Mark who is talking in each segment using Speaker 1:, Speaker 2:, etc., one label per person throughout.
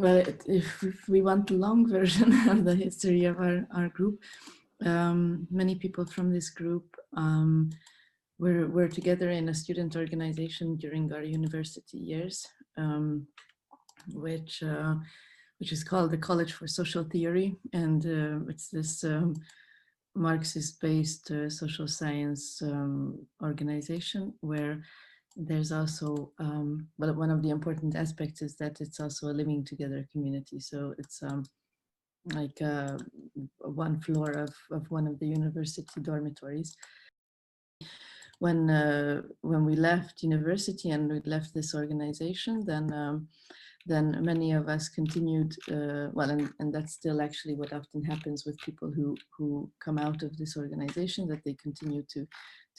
Speaker 1: well, if we want the long version of the history of our group, many people from this group were together in a student organization during our university years, which is called the College for Social Theory, and it's this Marxist-based social science organization where there's also, but one of the important aspects is that it's also a living together community. So it's like one floor of one of the university dormitories. When we left university and we left this organization, then many of us continued, well, and that's still actually what often happens with people who come out of this organization, that they continue to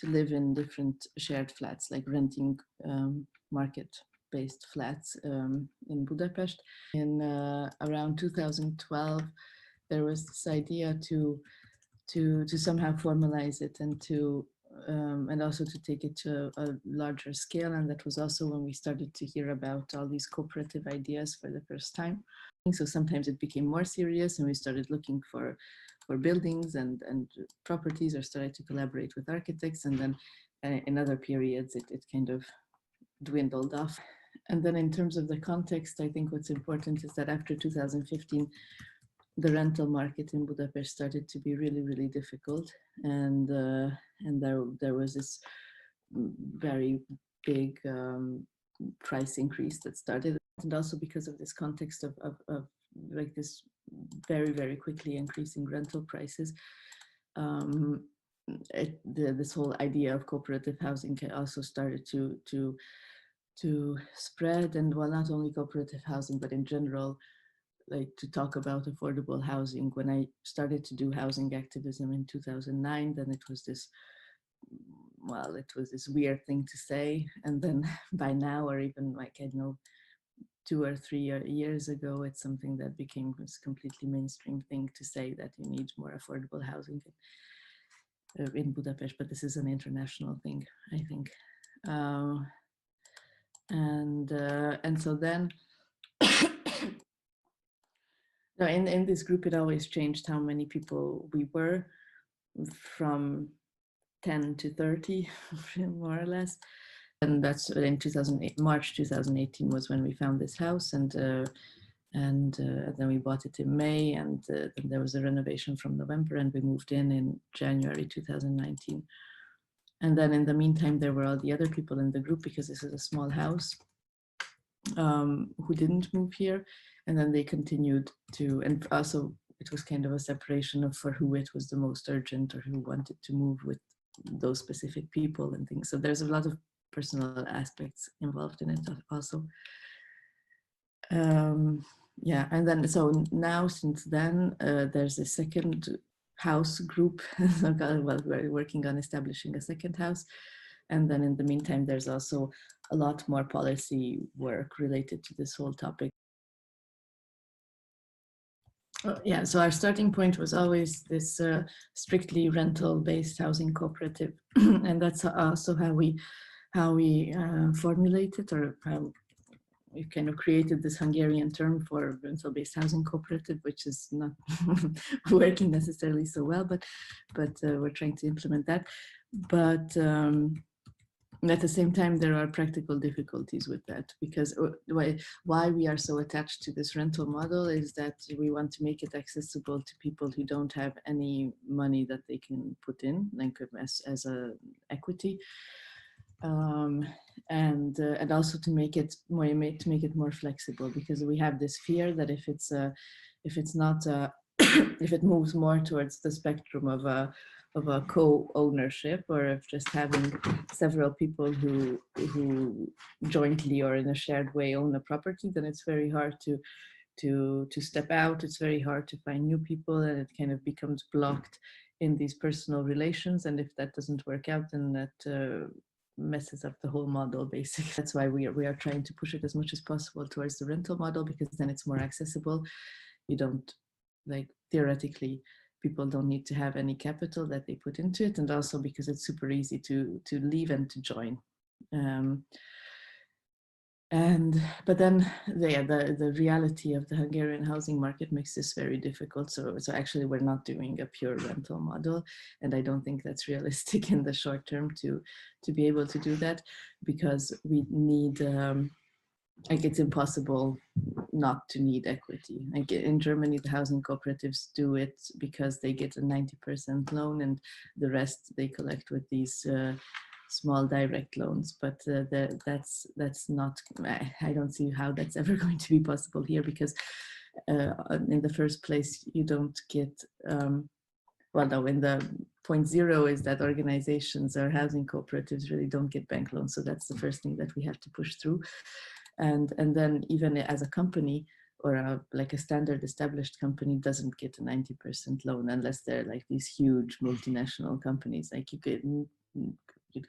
Speaker 1: live in different shared flats, like renting market-based flats in Budapest. In around 2012, there was this idea to somehow formalize it and also to take it to a larger scale. And that was also when we started to hear about all these cooperative ideas for the first time. So sometimes it became more serious and we started looking for buildings and properties, or started to collaborate with architects. And then in other periods, it kind of dwindled off. And then in terms of the context, I think what's important is that after 2015, the rental market in Budapest started to be really, really difficult. And there was this very big price increase that started. And also because of this context of like this very, very quickly increasing rental prices, this whole idea of cooperative housing also started to spread. And well, not only cooperative housing, but in general, like to talk about affordable housing. When I started to do housing activism in 2009, then it was this, well, it was this weird thing to say. And then by now, or even like, I know, 2 or 3 years ago, it's something that became this completely mainstream thing to say that you need more affordable housing in Budapest, but this is an international thing, I think. And so then, no, in this group, it always changed how many people we were, from 10 to 30, more or less. And that's in March 2018 was when we found this house, and then we bought it in May, and then there was a renovation from November, and we moved in January 2019. And then in the meantime, there were all the other people in the group, because this is a small house, who didn't move here. And then they continued to, and also it was kind of a separation of for who it was the most urgent, or who wanted to move with those specific people and things. So there's a lot of personal aspects involved in it also. Yeah, and then so now since then there's a second house group. Well, we're working on establishing a second house. And then in the meantime, there's also a lot more policy work related to this whole topic. Yeah, so our starting point was always this strictly rental-based housing cooperative, and that's also how we formulated, or how we kind of created this Hungarian term for rental-based housing cooperative, which is not working necessarily so well, but we're trying to implement that. But at the same time, there are practical difficulties with that, because why we are so attached to this rental model is that we want to make it accessible to people who don't have any money that they can put in, like as a equity, and also to make it more flexible, because we have this fear that if it's not if it moves more towards the spectrum of a co-ownership, or of just having several people who jointly or in a shared way own a property, then it's very hard to step out. It's very hard to find new people, and it kind of becomes blocked in these personal relations. And if that doesn't work out, then that messes up the whole model, basically. That's why we are trying to push it as much as possible towards the rental model, because then it's more accessible. You don't, like, theoretically, people don't need to have any capital that they put into it, and also because it's super easy to leave and to join. But then the reality of the Hungarian housing market makes this very difficult. So actually we're not doing a pure rental model, and I don't think that's realistic in the short term to be able to do that, because we need like it's impossible not to need equity. Like in Germany, the housing cooperatives do it because they get a 90% loan, and the rest they collect with these small direct loans. But that's not, I don't see how that's ever going to be possible here, because in the first place, you don't get, well, no, in the point zero is that organizations or housing cooperatives really don't get bank loans. So that's the first thing that we have to push through. And then even as a company, or like a standard established company, doesn't get a 90% loan unless they're like these huge multinational companies. Like you'd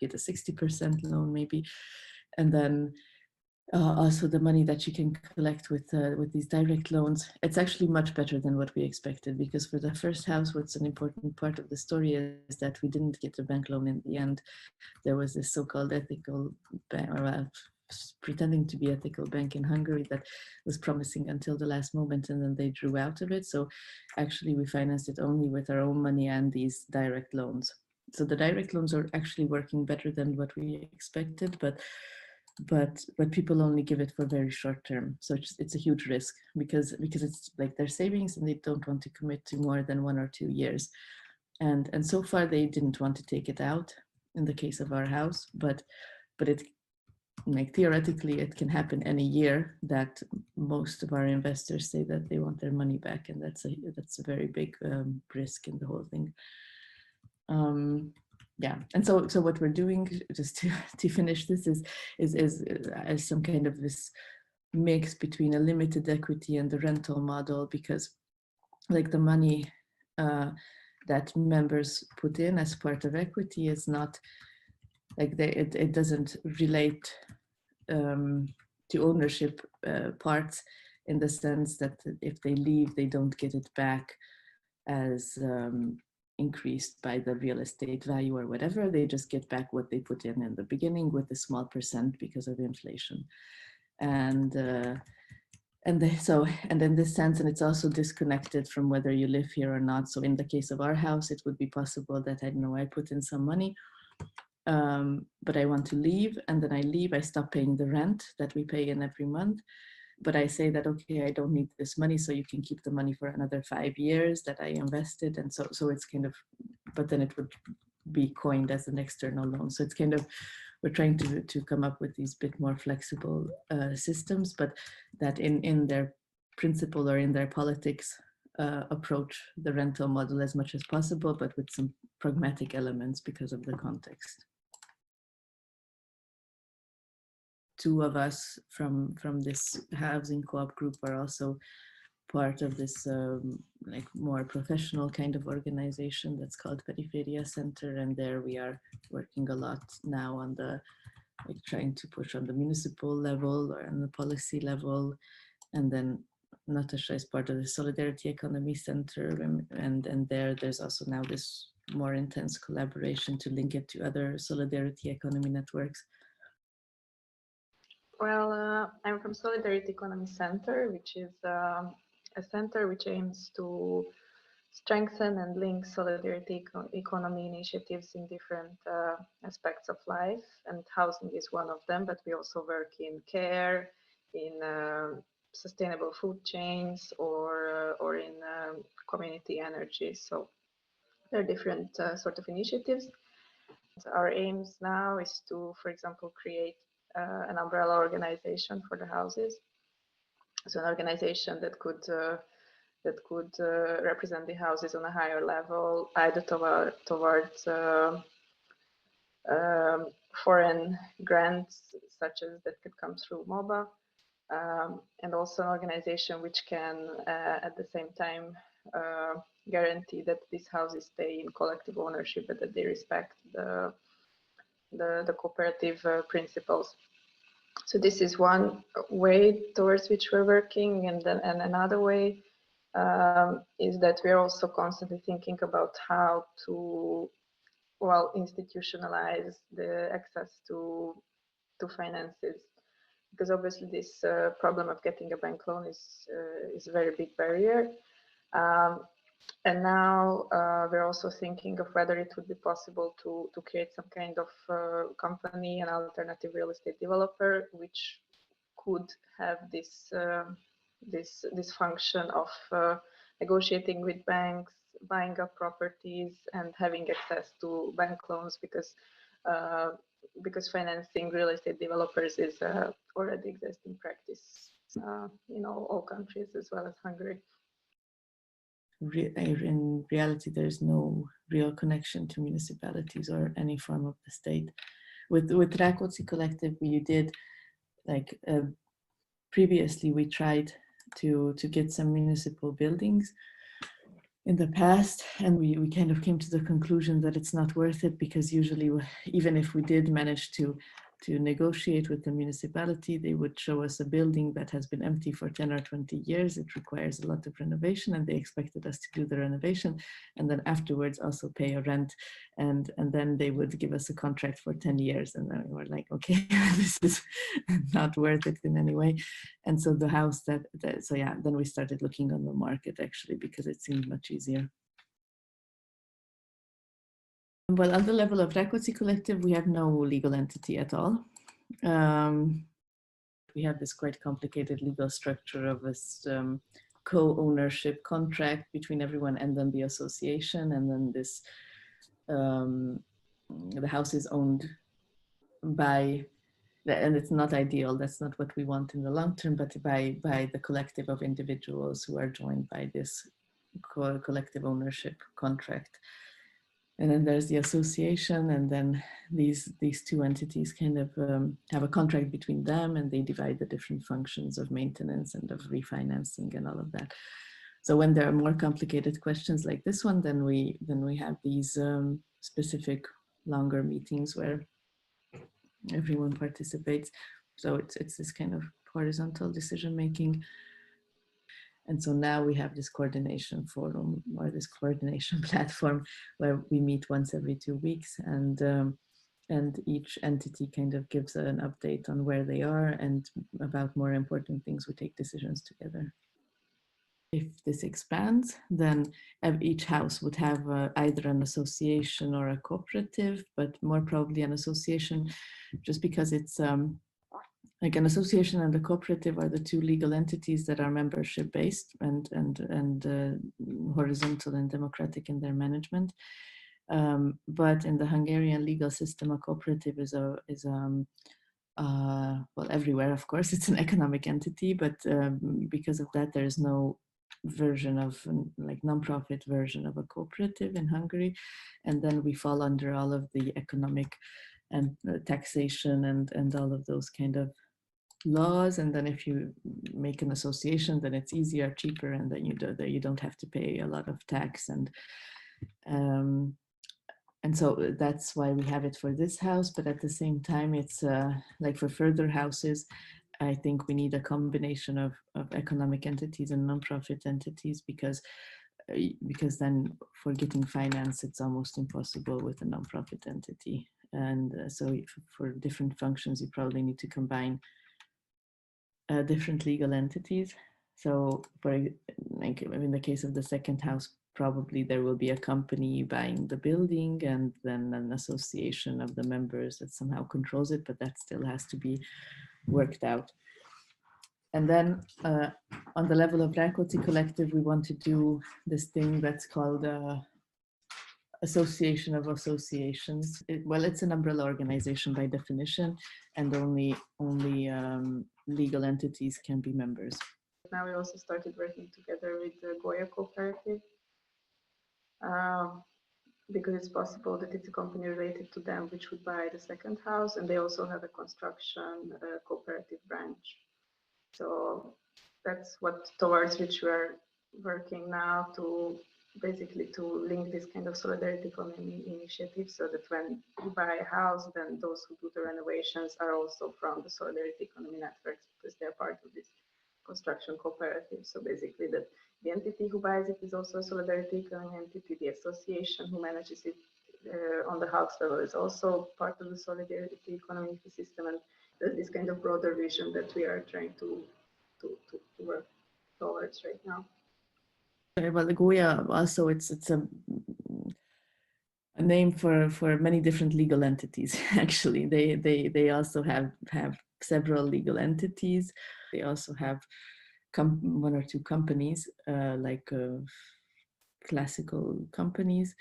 Speaker 1: get a 60% loan maybe. And then also the money that you can collect with these direct loans, it's actually much better than what we expected, because for the first house, what's an important part of the story is that we didn't get a bank loan in the end. There was this so-called ethical bank, or pretending to be ethical bank in Hungary that was promising until the last moment, and then they drew out of it. So actually we financed it only with our own money and these direct loans. So the direct loans are actually working better than what we expected, but people only give it for very short term. So it's a huge risk, because it's like their savings and they don't want to commit to more than 1 or 2 years. And so far they didn't want to take it out in the case of our house, but it, like theoretically it can happen any year that most of our investors say that they want their money back, and that's a very big risk in the whole thing. Yeah, and so what we're doing, just to finish this, is some kind of this mix between a limited equity and the rental model, because like the money that members put in as part of equity is not like it doesn't relate to ownership parts, in the sense that if they leave, they don't get it back as increased by the real estate value or whatever. They just get back what they put in the beginning with a small percent because of inflation. And in this sense, and it's also disconnected from whether you live here or not. So in the case of our house, it would be possible that, I don't know, I put in some money, but I want to leave, and then I leave, I stop paying the rent that we pay in every month. But I say that, okay, I don't need this money, so you can keep the money for another 5 years that I invested. And so it's kind of, but then it would be coined as an external loan. So it's kind of, we're trying to come up with these bit more flexible systems, but that in their principle or in their politics approach the rental model as much as possible, but with some pragmatic elements because of the context. 2 of us from this housing co-op group are also part of this like more professional kind of organization that's called Periferia Center, and there we are working a lot now on the like trying to push on the municipal level or on the policy level. And then Natasa is part of the Solidarity Economy Center, and there's also now this more intense collaboration to link it to other solidarity economy networks.
Speaker 2: Well, I'm from Solidarity Economy Center, which is a center which aims to strengthen and link solidarity economy initiatives in different aspects of life, and housing is one of them, but we also work in care, in sustainable food chains, or in community energy. So there are different sort of initiatives. Our aims now is to, for example, create an umbrella organization for the houses. So an organization that could represent the houses on a higher level, either towards foreign grants, such as that could come through MOBA, and also an organization which can, at the same time, guarantee that these houses stay in collective ownership, but that they respect the cooperative principles. So this is one way towards which we're working, and another way is that we're also constantly thinking about how to, well, institutionalize the access to finances. because obviously this problem of getting a bank loan is a very big barrier. And now we're also thinking of whether it would be possible to create some kind of company, an alternative real estate developer, which could have this this function of negotiating with banks, buying up properties, and having access to bank loans, because financing real estate developers is already existing practice in all countries as well as Hungary.
Speaker 1: In reality, there's no real connection to municipalities or any form of the state. With Rákóczi Kollektíva, we did like previously we tried to get some municipal buildings in the past, and we kind of came to the conclusion that it's not worth it, because usually even if we did manage to negotiate with the municipality, they would show us a building that has been empty for 10 or 20 years. It requires a lot of renovation, and they expected us to do the renovation and then afterwards also pay a rent, and then they would give us a contract for 10 years, and then we were like, okay, this is not worth it in any way. And so the house so yeah, then we started looking on the market actually, because it seemed much easier. Well, on the level of Rákóczi Kollektíva, we have no legal entity at all. We have this quite complicated legal structure of this co-ownership contract between everyone and then the association, and then this the house is owned by, and it's not ideal, that's not what we want in the long term, but by the collective of individuals who are joined by this collective ownership contract. And then there's the association, and then these two entities kind of have a contract between them, and they divide the different functions of maintenance and of refinancing and all of that. So when there are more complicated questions like this one, then we have these specific longer meetings where everyone participates. So it's this kind of horizontal decision making. And so now we have this coordination forum, or this coordination platform, where we meet once every 2 weeks, and each entity kind of gives an update on where they are, and about more important things, we take decisions together. If this expands, then each house would have either an association or a cooperative, but more probably an association, just because it's like an association and a cooperative are the two legal entities that are membership based and horizontal and democratic in their management. But in the Hungarian legal system, a cooperative is well, everywhere, of course, it's an economic entity, but because of that, there is no version of like non-profit version of a cooperative in Hungary. And then we fall under all of the economic and taxation and all of those kind of laws. And then if you make an association, then it's easier, cheaper, and then you don't have to pay a lot of tax. And so that's why we have it for this house. But at the same time, it's like for further houses, I think we need a combination of economic entities and non-profit entities, because then for getting finance, it's almost impossible with a non-profit entity. And so for different functions, you probably need to combine different legal entities. So for like in the case of the second house, probably there will be a company buying the building and then an association of the members that somehow controls it, but that still has to be worked out. And then on the level of Rákóczi Kollektíva, we want to do this thing that's called Association of Associations. Well, it's an umbrella organization by definition, and only legal entities can be members.
Speaker 2: Now we also started working together with the Goya cooperative, because it's possible that it's a company related to them which would buy the second house, and they also have a construction cooperative branch. So that's what towards which we are working now, to basically to link this kind of solidarity economy initiative, so that when you buy a house, then those who do the renovations are also from the solidarity economy networks, because they're part of this construction cooperative. So basically that the entity who buys it is also a solidarity economy entity, the association who manages it on the house level is also part of the solidarity economy system, and there's this kind of broader vision that we are trying to work towards right now.
Speaker 1: Well, the Goya also, it's a name for many different legal entities. Actually, they also have several legal entities. They also have one or two companies, like classical companies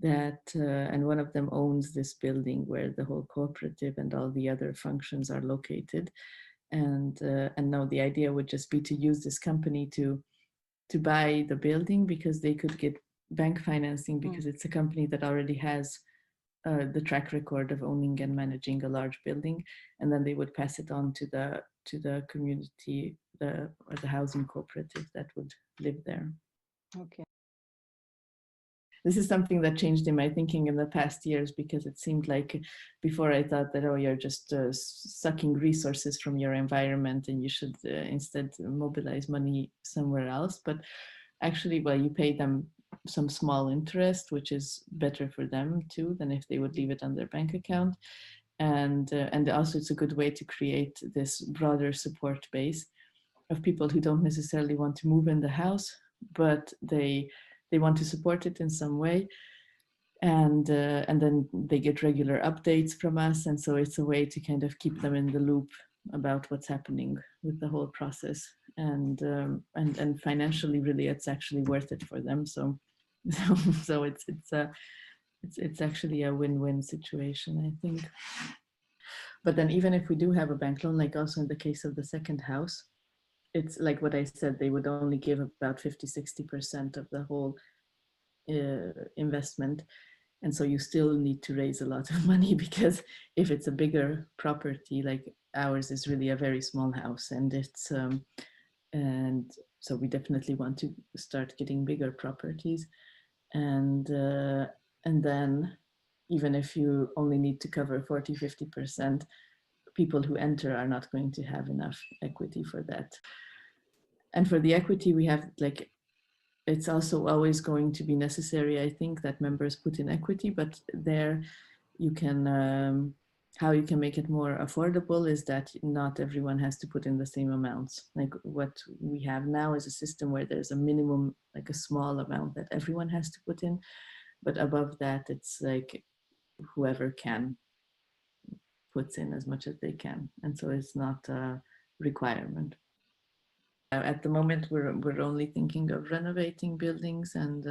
Speaker 1: that, and one of them owns this building where the whole cooperative and all the other functions are located. And now the idea would just be to use this company to buy the building, because they could get bank financing, because it's a company that already has the track record of owning and managing a large building, and then they would pass it on to the community, or the housing cooperative that would live there.
Speaker 3: Okay.
Speaker 1: This is something that changed in my thinking in the past years, because it seemed like before I thought that, oh, you're just sucking resources from your environment and you should instead mobilize money somewhere else. But actually, well, you pay them some small interest, which is better for them too than if they would leave it on their bank account. And also it's a good way to create this broader support base of people who don't necessarily want to move in the house, but they want to support it in some way, and then they get regular updates from us, and so it's a way to kind of keep them in the loop about what's happening with the whole process, and financially, really, it's actually worth it for them. So it's actually a win-win situation, I think. But then even if we do have a bank loan, like also in the case of the second house, it's like what I said, they would only give about 50-60% of the whole investment. And so you still need to raise a lot of money, because if it's a bigger property, like ours is really a very small house, and it's and so we definitely want to start getting bigger properties, and then even if you only need to cover 40-50%, people who enter are not going to have enough equity for that. And for the equity, we have, like, it's also always going to be necessary, I think, that members put in equity, but there you can, how you can make it more affordable is that not everyone has to put in the same amounts. Like what we have now is a system where there's a minimum, like a small amount that everyone has to put in, but above that, it's like whoever can puts in as much as they can. And so it's not a requirement. At the moment, we're only thinking of renovating buildings, and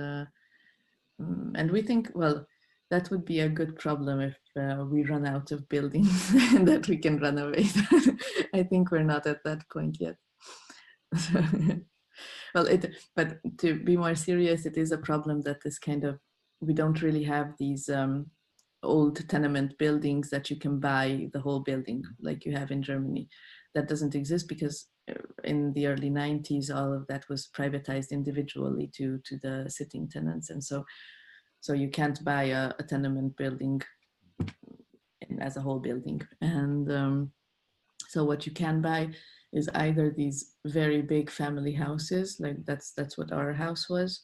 Speaker 1: we think, well, that would be a good problem if we run out of buildings that we can renovate. I think we're not at that point yet. Well, but to be more serious, it is a problem that this kind of, we don't really have these old tenement buildings that you can buy the whole building like you have in Germany. That doesn't exist because in the early 90s, all of that was privatized individually to the sitting tenants. And so you can't buy a tenement building as a whole building. And so what you can buy is either these very big family houses, like that's what our house was.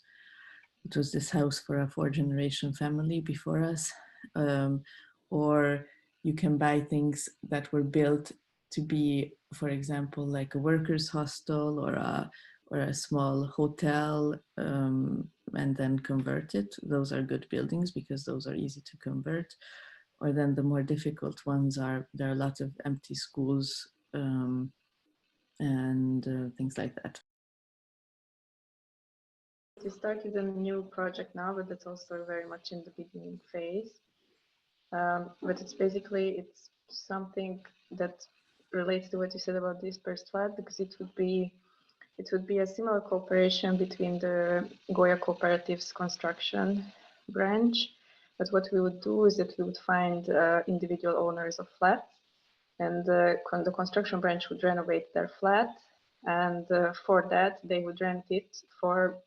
Speaker 1: It was this house for a 4-generation family before us. Or you can buy things that were built to be, for example, like a workers' hostel or a small hotel, and then convert it. Those are good buildings because those are easy to convert. Or then the more difficult ones are, there are a lot of empty schools and things like that.
Speaker 2: We started a new project now, but it's also very much in the beginning phase. But it's something that relates to what you said about dispersed flat, because it would be a similar cooperation between the Goya Cooperatives construction branch. But what we would do is that we would find individual owners of flats, and the construction branch would renovate their flat, and for that they would rent it for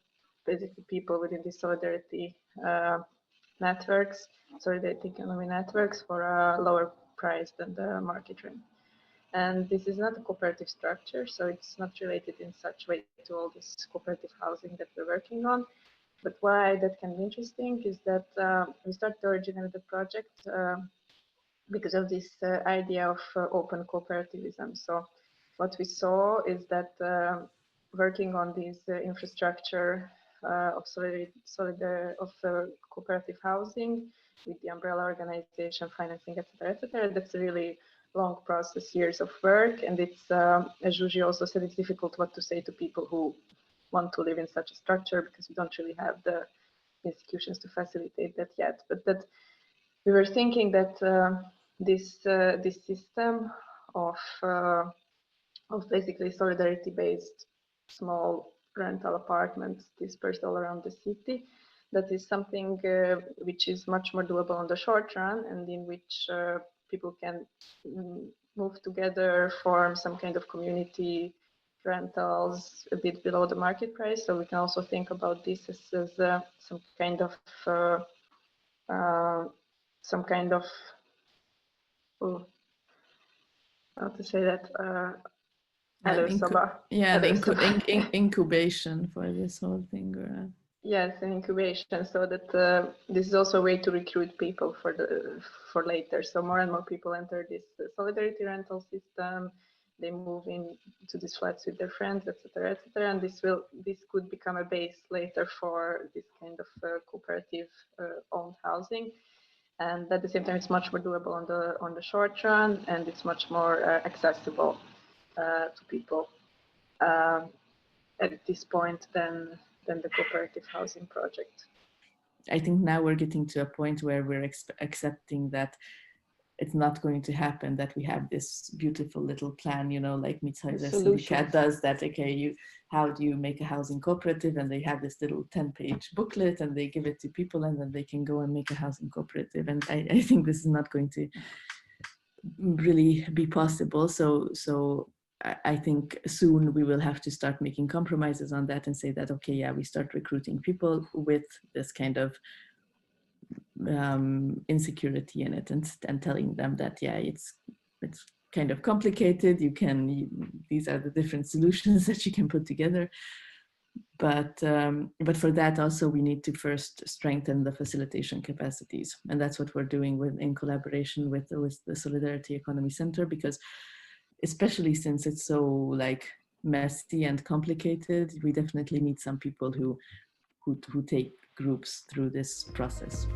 Speaker 2: basically people within the solidarity networks, solidarity economy networks, for a lower price than the market rent. And this is not a cooperative structure, so it's not related in such way to all this cooperative housing that we're working on. But why that can be interesting is that we started originally the project because of this idea of open cooperativism. So what we saw is that working on this infrastructure of cooperative housing with the umbrella organization, financing, etc., that's a really long process, years of work, and it's, as Zsuzsi also said, it's difficult what to say to people who want to live in such a structure because we don't really have the institutions to facilitate that yet. But that we were thinking that this system of basically solidarity-based small rental apartments dispersed all around the city, that is something which is much more doable on the short run, and in which people can move together, form some kind of community rentals a bit below the market price. So we can also think about this as some kind of how to say that,
Speaker 1: incubation for this whole thing, or
Speaker 2: yes, an incubation, so that this is also a way to recruit people for later. So more and more people enter this solidarity rental system. They move into these flats with their friends, etc., etc., and this could become a base later for this kind of cooperative owned housing. And at the same time, it's much more doable on the short run, and it's much more accessible to people at this point than the cooperative housing project.
Speaker 1: I think now we're getting to a point where we're accepting that it's not going to happen, that we have this beautiful little plan, you know, like Mietshäuser does that. Okay, how do you make a housing cooperative? And they have this little 10-page booklet and they give it to people, and then they can go and make a housing cooperative. And I think this is not going to really be possible. So I think soon we will have to start making compromises on that and say that, okay, yeah, we start recruiting people with this kind of insecurity in it, and telling them that, yeah, it's kind of complicated. These are the different solutions that you can put together. But for that also we need to first strengthen the facilitation capacities, and that's what we're doing in collaboration with the Solidarity Economy Center, because especially since it's so like messy and complicated, we definitely need some people who take groups through this process.